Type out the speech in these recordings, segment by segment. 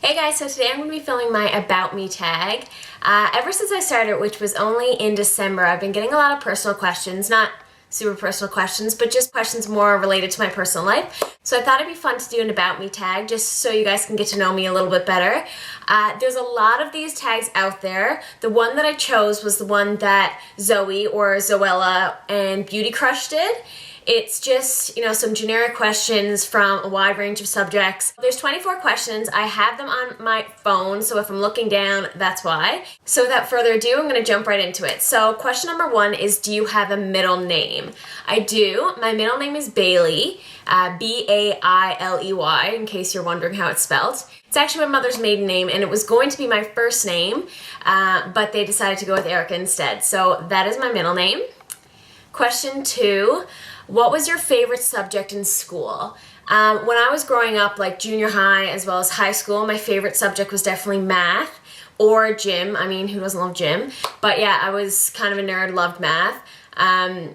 Hey guys, so today I'm going to be filming my About Me tag. Ever since I started, which was only in December, I've been getting a lot of personal questions, not super personal questions, but just questions more related to my personal life. So I thought it'd be fun to do an About Me tag, just so you guys can get to know me a little bit better. There's a lot of these tags out there. The one that I chose was the one that Zoe, or Zoella, and Beauty Crush did. It's just, some generic questions from a wide range of subjects. There's 24 questions. I have them on my phone, so if I'm looking down, that's why. So without further ado, I'm gonna jump right into it. So question number 1 is, do you have a middle name? I do. My middle name is Bailey, B-A-I-L-E-Y, in case you're wondering how it's spelled. It's actually my mother's maiden name, and it was going to be my first name, but they decided to go with Erica instead. So that is my middle name. Question 2. What was your favorite subject in school? When I was growing up, like junior high as well as high school, my favorite subject was definitely math or gym. I mean, who doesn't love gym? But yeah, I was kind of a nerd, loved math.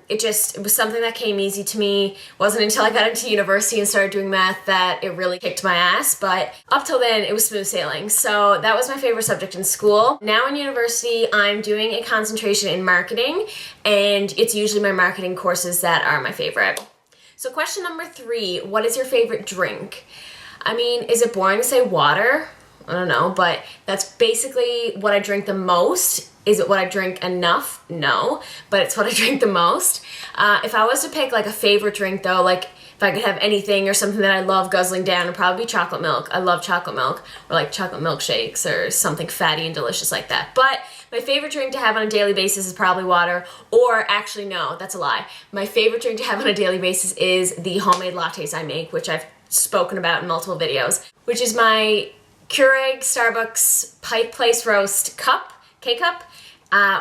It was something that came easy to me. It wasn't until I got into university and started doing math that it really kicked my ass, but up till then it was smooth sailing. So that was my favorite subject in school. Now in university, I'm doing a concentration in marketing, and it's usually my marketing courses that are my favorite. So question number 3, what is your favorite drink? I mean, is it boring to say water? I don't know, but that's basically what I drink the most. Is it what I drink enough? No, but it's what I drink the most. If I was to pick like a favorite drink though, like if I could have anything or something that I love guzzling down, it'd probably be chocolate milk. I love chocolate milk, or like chocolate milkshakes or something fatty and delicious like that. But my favorite drink to have on a daily basis is probably water, or actually no, that's a lie. My favorite drink to have on a daily basis is the homemade lattes I make, which I've spoken about in multiple videos, which is my Keurig Starbucks Pike Place Roast cup, K-cup,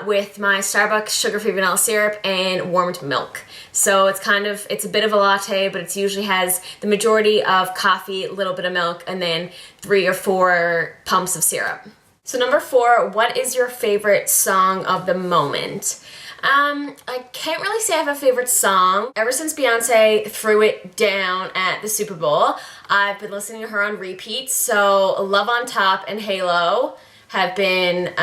with my Starbucks sugar-free vanilla syrup and warmed milk. So it's a bit of a latte, but it usually has the majority of coffee, a little bit of milk, and then 3 or 4 pumps of syrup. So number 4, what is your favorite song of the moment? I can't really say I have a favorite song. Ever since Beyonce threw it down at the Super Bowl, I've been listening to her on repeat. So Love on Top and Halo have been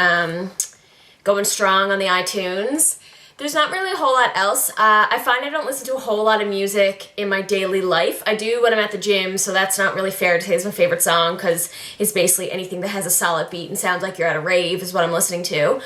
going strong on the iTunes. There's not really a whole lot else. I find I don't listen to a whole lot of music in my daily life. I do when I'm at the gym, so that's not really fair to say it's my favorite song, because it's basically anything that has a solid beat and sounds like you're at a rave is what I'm listening to.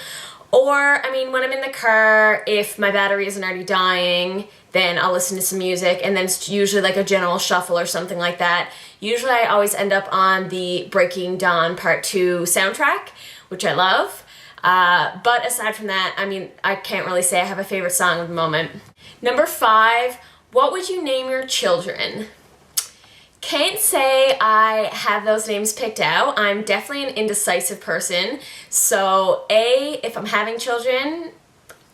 Or, I mean, when I'm in the car, if my battery isn't already dying, then I'll listen to some music, and then it's usually like a general shuffle or something like that. Usually I always end up on the Breaking Dawn Part 2 soundtrack, which I love. But aside from that, I mean, I can't really say I have a favorite song of the moment. Number 5, what would you name your children? Can't say I have those names picked out. I'm definitely an indecisive person. So A, if I'm having children,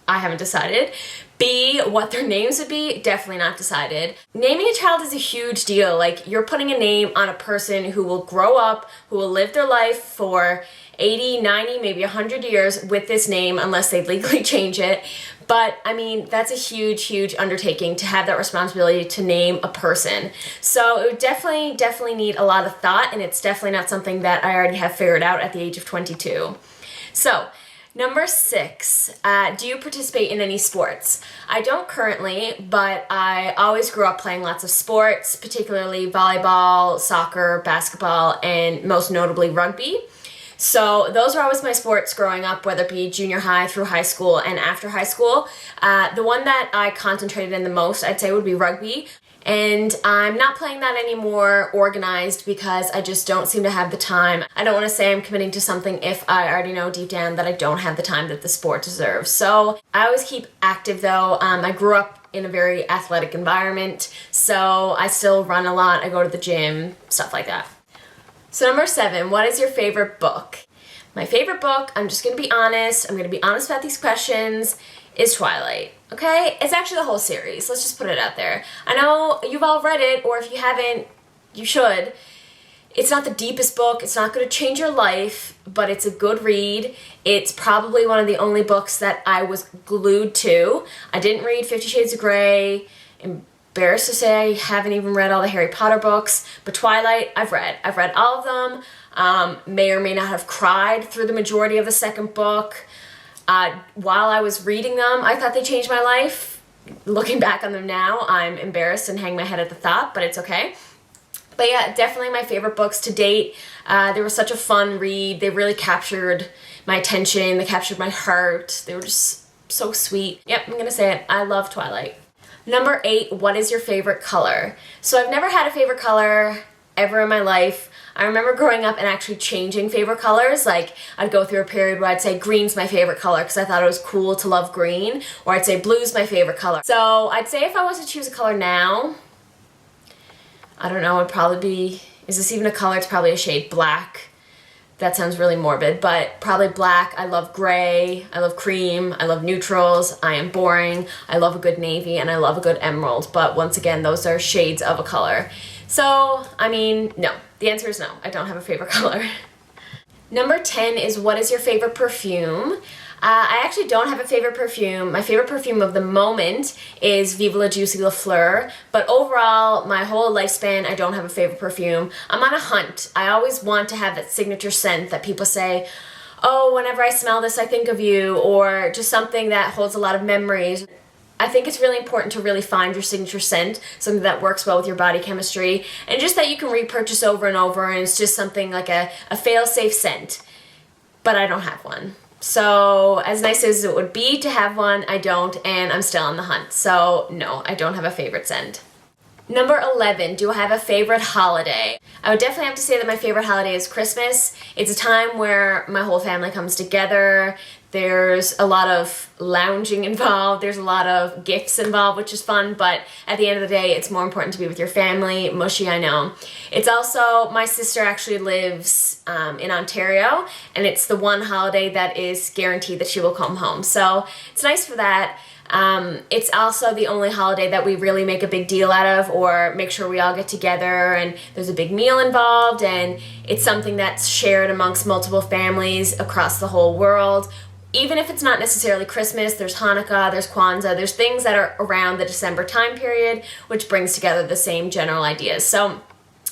I haven't decided. B, what their names would be, definitely not decided. Naming a child is a huge deal. Like, you're putting a name on a person who will grow up, who will live their life for 80, 90, maybe 100 years with this name, unless they legally change it. But, I mean, that's a huge, huge undertaking to have that responsibility to name a person. So it would definitely need a lot of thought, and it's definitely not something that I already have figured out at the age of 22. So, number 6, do you participate in any sports? I don't currently, but I always grew up playing lots of sports, particularly volleyball, soccer, basketball, and most notably rugby. So those were always my sports growing up, whether it be junior high through high school and after high school. The one that I concentrated in the most, I'd say, would be rugby. And I'm not playing that anymore organized because I just don't seem to have the time. I don't want to say I'm committing to something if I already know deep down that I don't have the time that the sport deserves. So I always keep active though. I grew up in a very athletic environment, so I still run a lot. I go to the gym, stuff like that. So number 7, what is your favorite book? My favorite book, I'm just going to be honest, I'm going to be honest about these questions, is Twilight. Okay? It's actually the whole series. Let's just put it out there. I know you've all read it, or if you haven't, you should. It's not the deepest book. It's not going to change your life, but it's a good read. It's probably one of the only books that I was glued to. I didn't read 50 Shades of Grey and embarrassed to say I haven't even read all the Harry Potter books, but Twilight, I've read. I've read all of them. May or may not have cried through the majority of the second book. While I was reading them, I thought they changed my life. Looking back on them now, I'm embarrassed and hang my head at the thought, but it's okay. But yeah, definitely my favorite books to date. They were such a fun read. They really captured my attention. They captured my heart. They were just so sweet. Yep, I'm gonna say it. I love Twilight. Number 8, what is your favorite color? So I've never had a favorite color ever in my life. I remember growing up and actually changing favorite colors. Like, I'd go through a period where I'd say green's my favorite color because I thought it was cool to love green, or I'd say blue's my favorite color. So I'd say if I was to choose a color now, I don't know, it'd probably be, is this even a color? It's probably a shade black. That sounds really morbid, but probably black. I love gray, I love cream, I love neutrals, I am boring, I love a good navy, and I love a good emerald. But once again, those are shades of a color. So, I mean, no. The answer is no. I don't have a favorite color. Number 10 is what is your favorite perfume? I actually don't have a favorite perfume. My favorite perfume of the moment is Vive la Juicy La Fleur, but overall, my whole lifespan, I don't have a favorite perfume. I'm on a hunt. I always want to have that signature scent that people say, oh, whenever I smell this, I think of you, or just something that holds a lot of memories. I think it's really important to really find your signature scent, something that works well with your body chemistry, and just that you can repurchase over and over, and it's just something like a fail-safe scent. But I don't have one. So as nice as it would be to have one, I don't, and I'm still on the hunt. So no, I don't have a favorite scent. Number 11, do I have a favorite holiday? I would definitely have to say that my favorite holiday is Christmas. It's a time where my whole family comes together. There's a lot of lounging involved. There's a lot of gifts involved, which is fun, but at the end of the day, it's more important to be with your family. Mushy, I know. It's also, my sister actually lives in Ontario, and it's the one holiday that is guaranteed that she will come home. So it's nice for that. It's also the only holiday that we really make a big deal out of, or make sure we all get together and there's a big meal involved, and it's something that's shared amongst multiple families across the whole world. Even if it's not necessarily Christmas, there's Hanukkah, there's Kwanzaa, there's things that are around the December time period, which brings together the same general ideas. So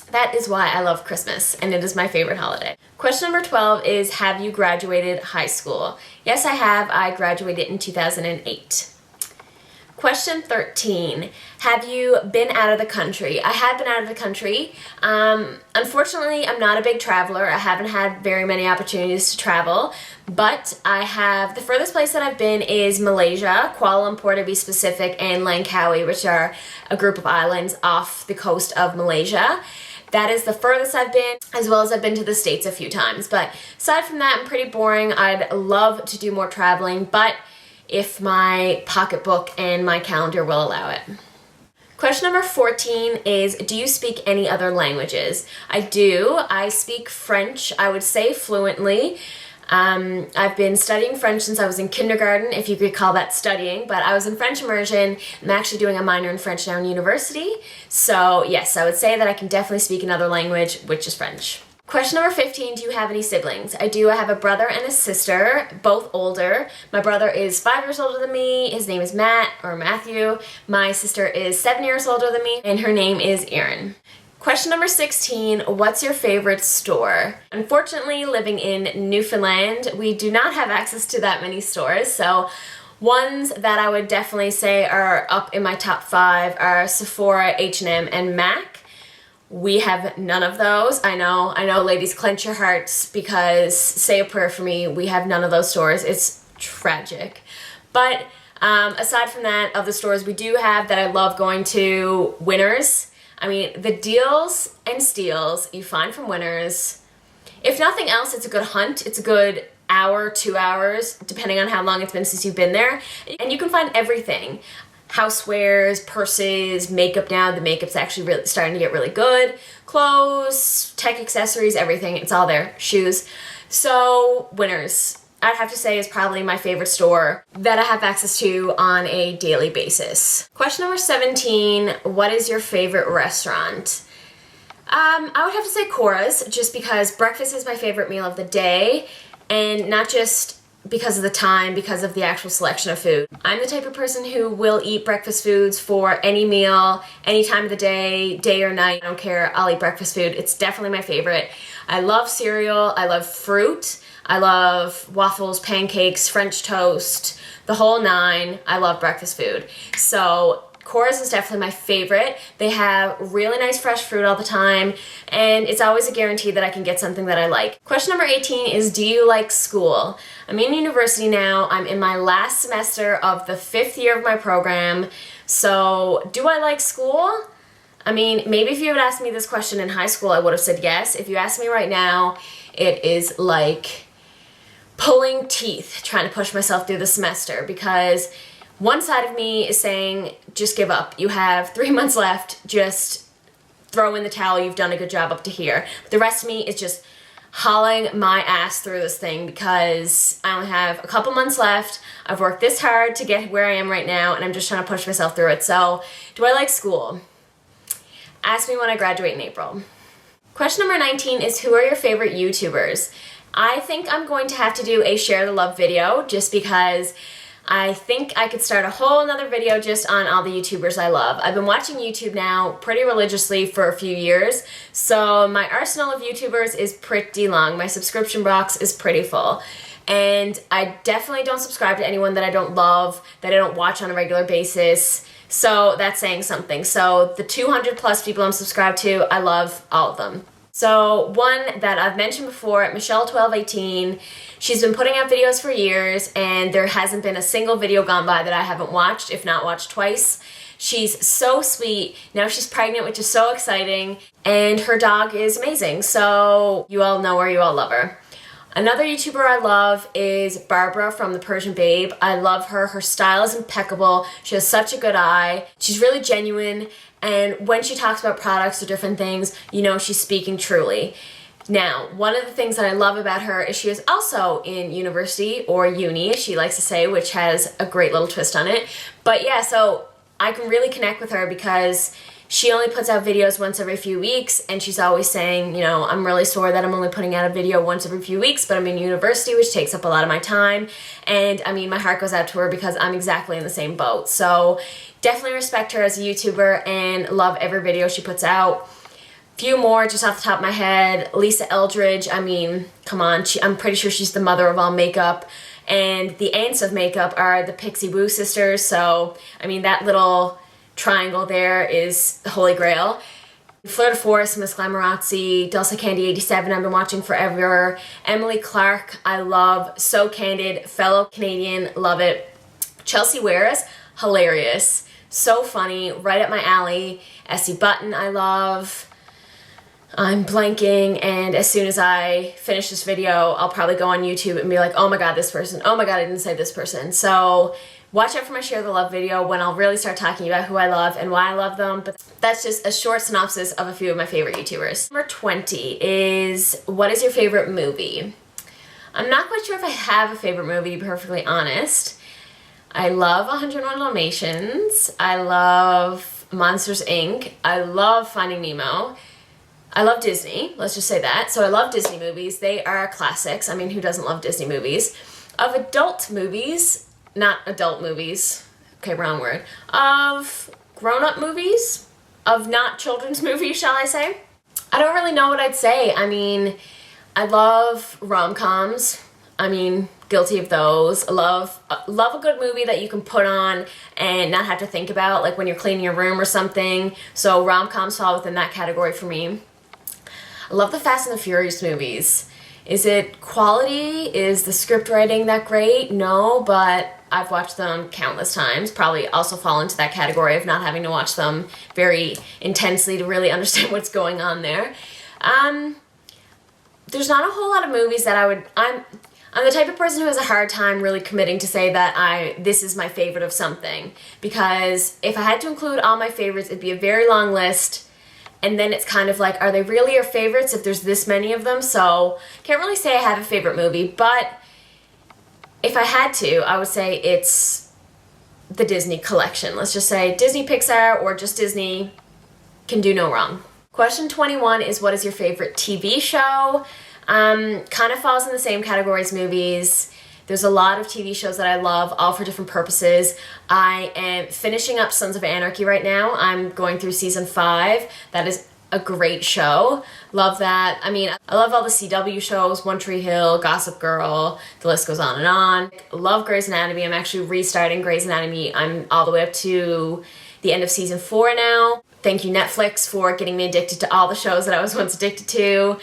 that is why I love Christmas, and it is my favorite holiday. Question number 12 is, have you graduated high school? Yes, I have. I graduated in 2008. Question 13, have you been out of the country? I have been out of the country. Unfortunately, I'm not a big traveler. I haven't had very many opportunities to travel, but I have, the furthest place that I've been is Malaysia, Kuala Lumpur to be specific, and Langkawi, which are a group of islands off the coast of Malaysia. That is the furthest I've been, as well as I've been to the States a few times. But aside from that, I'm pretty boring. I'd love to do more traveling, but if my pocketbook and my calendar will allow it. Question number 14 is, do you speak any other languages? I do. I speak French, I would say fluently. I've been studying French since I was in kindergarten, if you could call that studying, but I was in French immersion. I'm actually doing a minor in French now in university. So yes, I would say that I can definitely speak another language, which is French. Question number 15, do you have any siblings? I do. I have a brother and a sister, both older. My brother is 5 years older than me. His name is Matt, or Matthew. My sister is 7 years older than me, and her name is Erin. Question number 16, what's your favorite store? Unfortunately, living in Newfoundland, we do not have access to that many stores, so ones that I would definitely say are up in my top 5 are Sephora, H&M, and MAC. We have none of those. I know, ladies, clench your hearts, because say a prayer for me, we have none of those stores. It's tragic. But aside from that, of the stores we do have that I love going to, Winners. I mean, the deals and steals you find from Winners, if nothing else, it's a good hunt. It's a good hour, 2 hours, depending on how long it's been since you've been there. And you can find everything. Housewares, purses, makeup now. The makeup's actually really starting to get really good. Clothes, tech accessories, everything. It's all there. Shoes. So, Winners, I'd have to say, is probably my favorite store that I have access to on a daily basis. Question number 17, what is your favorite restaurant? I would have to say Cora's, just because breakfast is my favorite meal of the day, and not just because of the time, because of the actual selection of food. I'm the type of person who will eat breakfast foods for any meal, any time of the day, day or night. I don't care, I'll eat breakfast food. It's definitely my favorite. I love cereal, I love fruit, I love waffles, pancakes, French toast, the whole nine. I love breakfast food. So Cora's is definitely my favorite. They have really nice fresh fruit all the time, and it's always a guarantee that I can get something that I like. Question number 18 is, do you like school? I'm in university now. I'm in my last semester of the 5th year of my program. So do I like school? I mean, maybe if you had asked me this question in high school, I would have said yes. If you ask me right now, it is like pulling teeth trying to push myself through the semester, because one side of me is saying, just give up. You have 3 months left. Just throw in the towel. You've done a good job up to here. But the rest of me is just hauling my ass through this thing, because I only have a couple months left. I've worked this hard to get where I am right now, and I'm just trying to push myself through it. So, do I like school? Ask me when I graduate in April. Question number 19 is, who are your favorite YouTubers? I think I'm going to have to do a share the love video, just because I think I could start a whole another video just on all the YouTubers I love. I've been watching YouTube now pretty religiously for a few years, so my arsenal of YouTubers is pretty long. My subscription box is pretty full. And I definitely don't subscribe to anyone that I don't love, that I don't watch on a regular basis. So that's saying something. So the 200 plus people I'm subscribed to, I love all of them. So one that I've mentioned before, Michelle1218, she's been putting out videos for years, and there hasn't been a single video gone by that I haven't watched, if not watched twice. She's so sweet. Now she's pregnant, which is so exciting, and her dog is amazing. So you all know her, you all love her. Another YouTuber I love is Barbara from The Persian Babe. I love her. Her style is impeccable. She has such a good eye. She's really genuine, and when she talks about products or different things, you know she's speaking truly. Now, one of the things that I love about her is she is also in university, or uni, as she likes to say, which has a great little twist on it. But yeah, so I can really connect with her because she only puts out videos once every few weeks, and she's always saying, you know, I'm really sore that I'm only putting out a video once every few weeks, but I'm in university, which takes up a lot of my time. And I mean, my heart goes out to her because I'm exactly in the same boat. So definitely respect her as a YouTuber and love every video she puts out. Few more just off the top of my head. Lisa Eldridge, I mean, come on, I'm pretty sure she's the mother of all makeup. And the aunts of makeup are the Pixie Woo sisters. So, I mean, that little triangle there is the holy grail. Fleur de Force, Miss Glamorazzi, Dulce Candy 87, I've been watching forever. Emily Clark, I love. So Candid, fellow Canadian, love it. Chelsea Wares, hilarious. So funny, right up my alley. Essie Button, I love. I'm blanking, and as soon as I finish this video, I'll probably go on YouTube and be like, oh my god, this person. Oh my god, I didn't say this person. So watch out for my Share the Love video when I'll really start talking about who I love and why I love them. But that's just a short synopsis of a few of my favorite YouTubers. Number 20 is, what is your favorite movie? I'm not quite sure if I have a favorite movie, to be perfectly honest. I love 101 Dalmatians. I love Monsters, Inc. I love Finding Nemo. I love Disney, let's just say that. So I love Disney movies. They are classics. I mean, who doesn't love Disney movies? Of adult movies, not adult movies, okay, wrong word, of grown-up movies, of not children's movies, shall I say? I don't really know what I'd say. I mean, I love rom-coms. I mean, guilty of those. I love a good movie that you can put on and not have to think about, like when you're cleaning your room or something. So rom-coms fall within that category for me. I love the Fast and the Furious movies. Is it quality? Is the script writing that great? No, but I've watched them countless times. Probably also fall into that category of not having to watch them very intensely to really understand what's going on there. There's not a whole lot of movies that I'm the type of person who has a hard time really committing to say that this is my favorite of something. Because if I had to include all my favorites, it'd be a very long list. And then it's kind of like, are they really your favorites if there's this many of them? So, can't really say I have a favorite movie, but if I had to, I would say it's the Disney collection. Let's just say Disney, Pixar, or just Disney can do no wrong. Question 21 is, what is your favorite TV show? Kind of falls in the same category as movies. There's a lot of TV shows that I love, all for different purposes. I am finishing up Sons of Anarchy right now. I'm going through season 5. That is a great show. Love that. I mean, I love all the CW shows, One Tree Hill, Gossip Girl, the list goes on and on. Love Grey's Anatomy. I'm actually restarting Grey's Anatomy. I'm all the way up to the end of season 4 now. Thank you, Netflix, for getting me addicted to all the shows that I was once addicted to.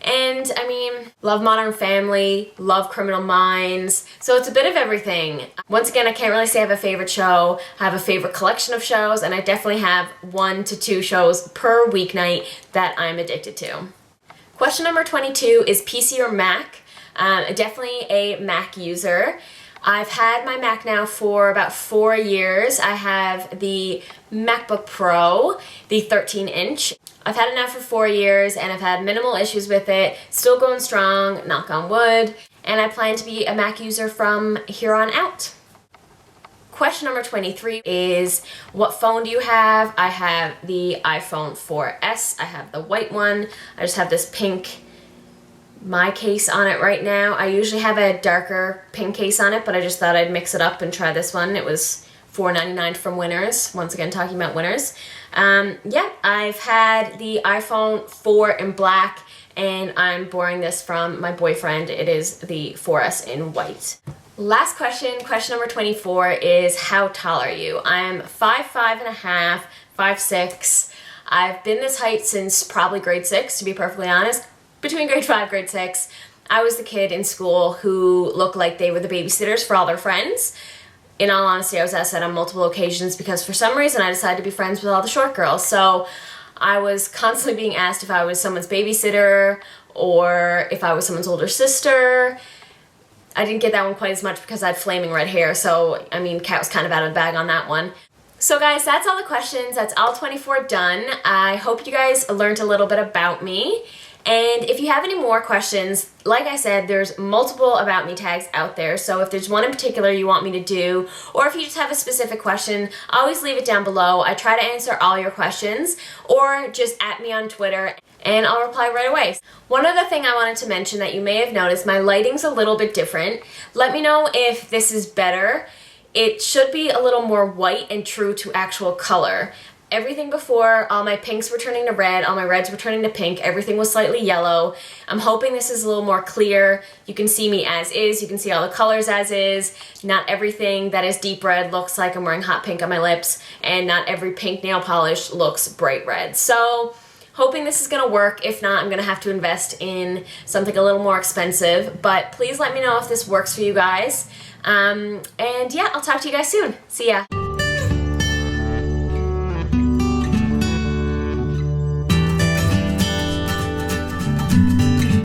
And I mean, love Modern Family, love Criminal Minds, so it's a bit of everything. Once again, I can't really say I have a favorite show. I have a favorite collection of shows, and I definitely have 1 to 2 shows per weeknight that I'm addicted to. Question number 22 is PC or Mac? Definitely a Mac user. I've had my Mac now for about 4 years. I have the MacBook Pro, the 13-inch. I've had it now for 4 years and I've had minimal issues with it. Still going strong, knock on wood. And I plan to be a Mac user from here on out. Question number 23 is, what phone do you have? I have the iPhone 4S. I have the white one. I just have this pink My case on it right now. I usually have a darker pink case on it, but I just thought I'd mix it up and try this one. It was $4.99 from Winners. Once again, talking about Winners. Yeah, I've had the iPhone 4 in black, and I'm borrowing this from my boyfriend. It is the 4S in white. Last question, question number 24 is, how tall are you? I'm 5'5.5", 5'6". I've been this height since probably grade 6, to be perfectly honest. Between grade 5 and grade 6, I was the kid in school who looked like they were the babysitters for all their friends. In all honesty, I was asked that on multiple occasions because for some reason I decided to be friends with all the short girls. So I was constantly being asked if I was someone's babysitter or if I was someone's older sister. I didn't get that one quite as much because I had flaming red hair, so I mean, Kat was kind of out of the bag on that one. So guys, that's all the questions. That's all 24 done. I hope you guys learned a little bit about me. And if you have any more questions, like I said, there's multiple About Me tags out there, so if there's one in particular you want me to do, or if you just have a specific question, always leave it down below. I try to answer all your questions, or just at me on Twitter, and I'll reply right away. One other thing I wanted to mention that you may have noticed, my lighting's a little bit different. Let me know if this is better. It should be a little more white and true to actual color. Everything before, all my pinks were turning to red, all my reds were turning to pink, everything was slightly yellow. I'm hoping this is a little more clear. You can see me as is, you can see all the colors as is. Not everything that is deep red looks like I'm wearing hot pink on my lips, and not every pink nail polish looks bright red. So, hoping this is gonna work. If not, I'm gonna have to invest in something a little more expensive, but please let me know if this works for you guys. And yeah, I'll talk to you guys soon. See ya.